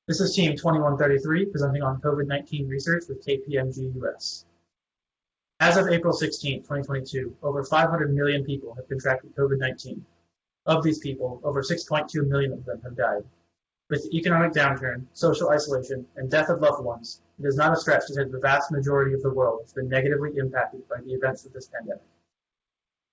This is Team 2133 presenting on COVID-19 research with KPMG US. As of April 16, 2022, over 500 million people have contracted COVID-19. Of these people, over 6.2 million of them have died. With the economic downturn, social isolation, and death of loved ones, it is not a stretch to say that the vast majority of the world has been negatively impacted by the events of this pandemic.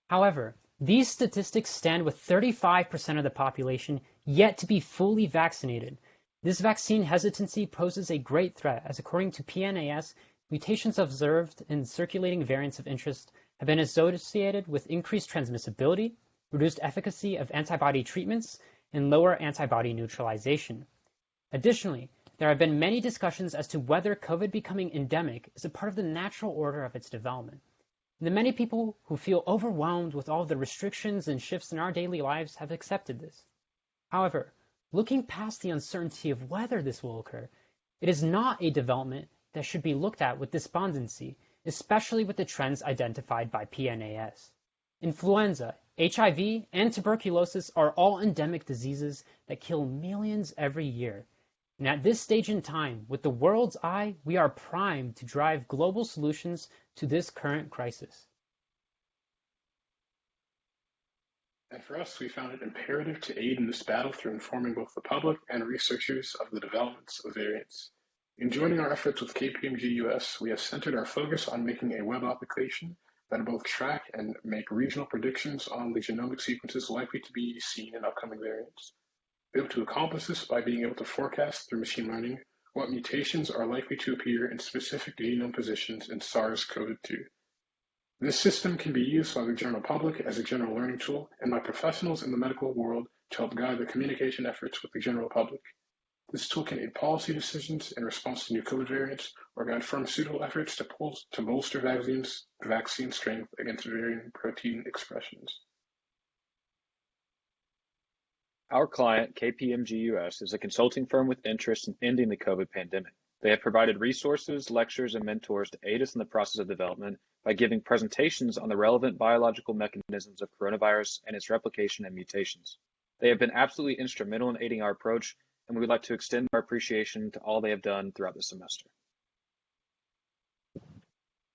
However, these statistics stand with 35% of the population yet to be fully vaccinated. This vaccine hesitancy poses a great threat, as according to PNAS, mutations observed in circulating variants of interest have been associated with increased transmissibility, reduced efficacy of antibody treatments, and lower antibody neutralization. Additionally, there have been many discussions as to whether COVID becoming endemic is a part of the natural order of its development. And the many people who feel overwhelmed with all of the restrictions and shifts in our daily lives have accepted this. However, looking past the uncertainty of whether this will occur, it is not a development that should be looked at with despondency, especially with the trends identified by PNAS. Influenza, HIV, and tuberculosis are all endemic diseases that kill millions every year. And at this stage in time, with the world's eye, we are primed to drive global solutions to this current crisis. And for us, we found it imperative to aid in this battle through informing both the public and researchers of the developments of variants. In joining our efforts with KPMG US, we have centered our focus on making a web application that both track and make regional predictions on the genomic sequences likely to be seen in upcoming variants. We hope to accomplish this by being able to forecast through machine learning what mutations are likely to appear in specific genome positions in SARS-CoV-2. This system can be used by the general public as a general learning tool and by professionals in the medical world to help guide the communication efforts with the general public. This tool can aid policy decisions in response to new COVID variants or guide pharmaceutical efforts to bolster vaccine strength against varying protein expressions. Our client, KPMG US, is a consulting firm with interest in ending the COVID pandemic. They have provided resources, lectures, and mentors to aid us in the process of development by giving presentations on the relevant biological mechanisms of coronavirus and its replication and mutations. They have been absolutely instrumental in aiding our approach, and we would like to extend our appreciation to all they have done throughout the semester.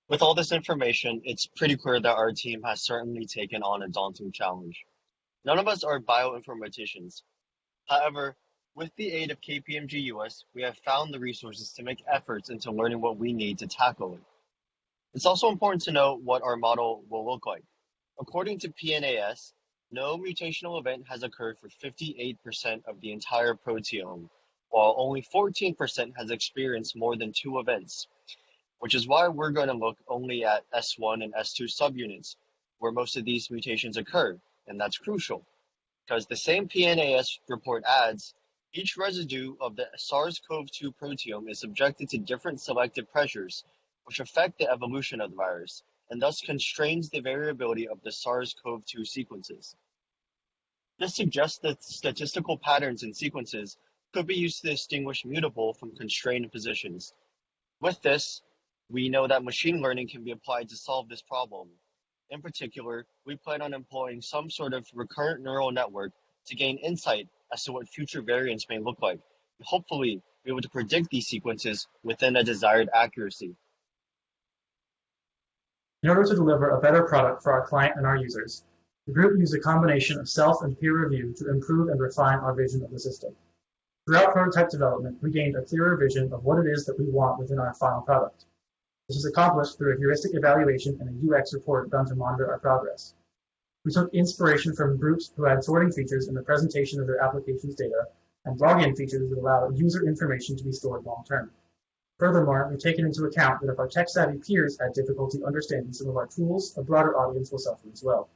With all this information, it's pretty clear that our team has certainly taken on a daunting challenge. None of us are bioinformaticians. However, with the aid of KPMG US, we have found the resources to make efforts into learning what we need to tackle it. It's also important to know what our model will look like. According to PNAS, no mutational event has occurred for 58% of the entire proteome, while only 14% has experienced more than 2 events, which is why we're going to look only at S1 and S2 subunits, where most of these mutations occur, and that's crucial, because the same PNAS report adds, each residue of the SARS-CoV-2 proteome is subjected to different selective pressures, which affect the evolution of the virus, and thus constrains the variability of the SARS-CoV-2 sequences. This suggests that statistical patterns in sequences could be used to distinguish mutable from constrained positions. With this, we know that machine learning can be applied to solve this problem. In particular, we plan on employing some sort of recurrent neural network to gain insight as to what future variants may look like, and hopefully be able to predict these sequences within a desired accuracy. In order to deliver a better product for our client and our users, the group used a combination of self and peer review to improve and refine our vision of the system. Throughout prototype development, we gained a clearer vision of what it is that we want within our final product. This was accomplished through a heuristic evaluation and a UX report done to monitor our progress. We took inspiration from groups who had sorting features in the presentation of their application's data and login features that allow user information to be stored long-term. Furthermore, we've taken into account that if our tech-savvy peers had difficulty understanding some of our tools, a broader audience will suffer as well.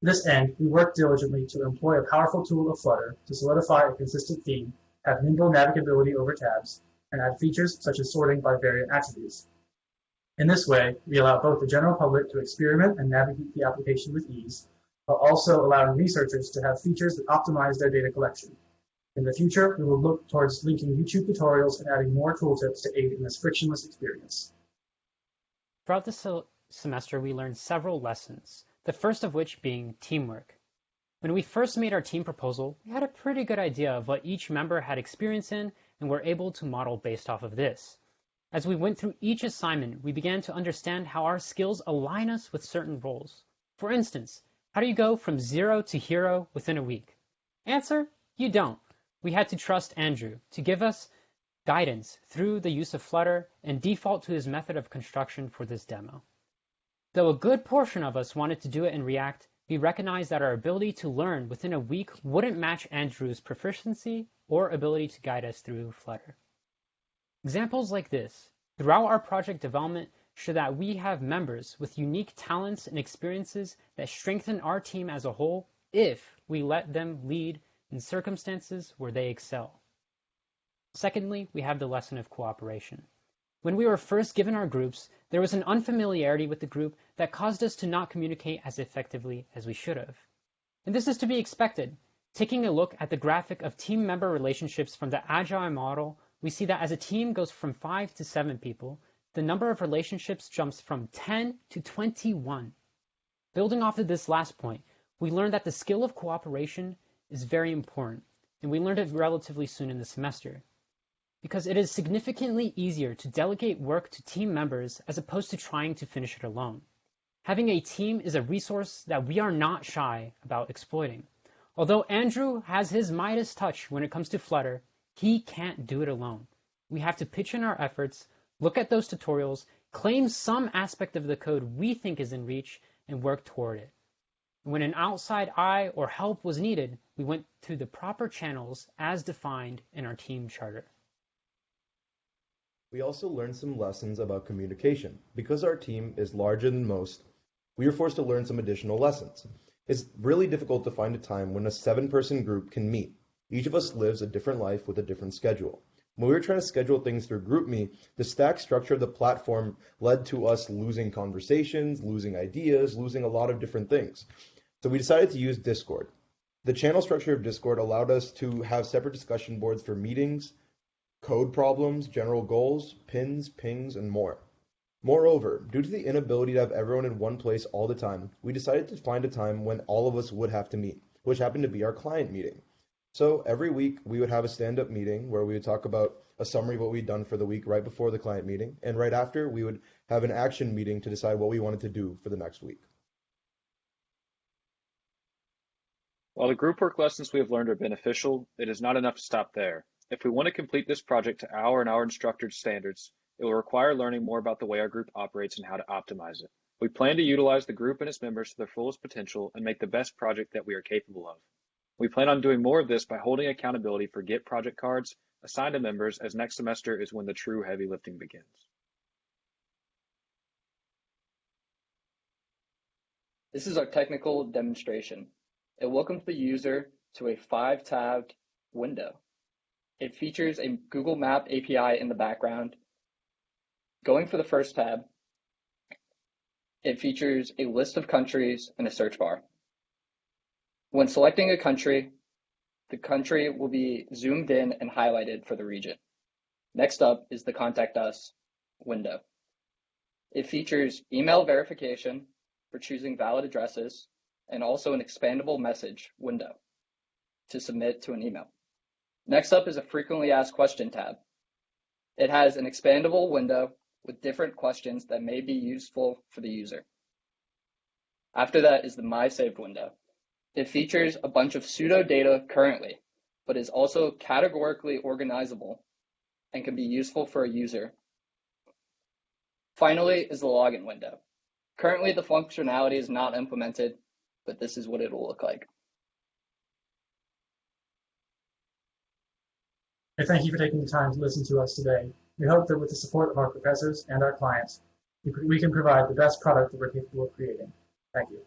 To this end, we worked diligently to employ a powerful tool of Flutter to solidify a consistent theme, have nimble navigability over tabs, and add features such as sorting by variant attributes. In this way, we allow both the general public to experiment and navigate the application with ease, while also allowing researchers to have features that optimize their data collection. In the future, we will look towards linking YouTube tutorials and adding more tooltips to aid in this frictionless experience. Throughout this semester, we learned several lessons, the first of which being teamwork. When we first made our team proposal, we had a pretty good idea of what each member had experience in and were able to model based off of this. As we went through each assignment, we began to understand how our skills align us with certain roles. For instance, how do you go from 0 to hero within a week? Answer, you don't. We had to trust Andrew to give us guidance through the use of Flutter and default to his method of construction for this demo. Though a good portion of us wanted to do it in React, we recognized that our ability to learn within a week wouldn't match Andrew's proficiency or ability to guide us through Flutter. Examples like this throughout our project development show that we have members with unique talents and experiences that strengthen our team as a whole if we let them lead in circumstances where they excel. Secondly, we have the lesson of cooperation. When we were first given our groups, there was an unfamiliarity with the group that caused us to not communicate as effectively as we should have. And this is to be expected. Taking a look at the graphic of team member relationships from the Agile model, we see that as a team goes from 5 to 7 people, the number of relationships jumps from 10 to 21. Building off of this last point, we learned that the skill of cooperation is very important, and we learned it relatively soon in the semester, because it is significantly easier to delegate work to team members as opposed to trying to finish it alone. Having a team is a resource that we are not shy about exploiting. Although Andrew has his Midas touch when it comes to Flutter, he can't do it alone. We have to pitch in our efforts, look at those tutorials, claim some aspect of the code we think is in reach, and work toward it. When an outside eye or help was needed, we went to the proper channels as defined in our team charter. We also learned some lessons about communication. Because our team is larger than most, we were forced to learn some additional lessons. It's really difficult to find a time when a 7-person group can meet. Each of us lives a different life with a different schedule. When we were trying to schedule things through GroupMe, the stack structure of the platform led to us losing conversations, losing ideas, losing a lot of different things. So we decided to use Discord. The channel structure of Discord allowed us to have separate discussion boards for meetings, code problems, general goals, pins, pings, and more. Moreover, due to the inability to have everyone in one place all the time, we decided to find a time when all of us would have to meet, which happened to be our client meeting. So every week we would have a stand-up meeting where we would talk about a summary of what we'd done for the week right before the client meeting, and right after we would have an action meeting to decide what we wanted to do for the next week. While the group work lessons we have learned are beneficial, it is not enough to stop there. If we want to complete this project to our and our instructor's standards, it will require learning more about the way our group operates and how to optimize it. We plan to utilize the group and its members to their fullest potential and make the best project that we are capable of. We plan on doing more of this by holding accountability for Git project cards assigned to members, as next semester is when the true heavy lifting begins. This is our technical demonstration. It welcomes the user to a 5-tabbed window. It features a Google Map API in the background. Going for the first tab, it features a list of countries and a search bar. When selecting a country, the country will be zoomed in and highlighted for the region. Next up is the Contact Us window. It features email verification for choosing valid addresses and also an expandable message window to submit to an email. Next up is a frequently asked question tab. It has an expandable window with different questions that may be useful for the user. After that is the My Saved window. It features a bunch of pseudo data currently, but is also categorically organizable and can be useful for a user. Finally is the login window. Currently, the functionality is not implemented, but this is what it will look like. And thank you for taking the time to listen to us today. We hope that with the support of our professors and our clients, we can provide the best product that we're capable of creating. Thank you.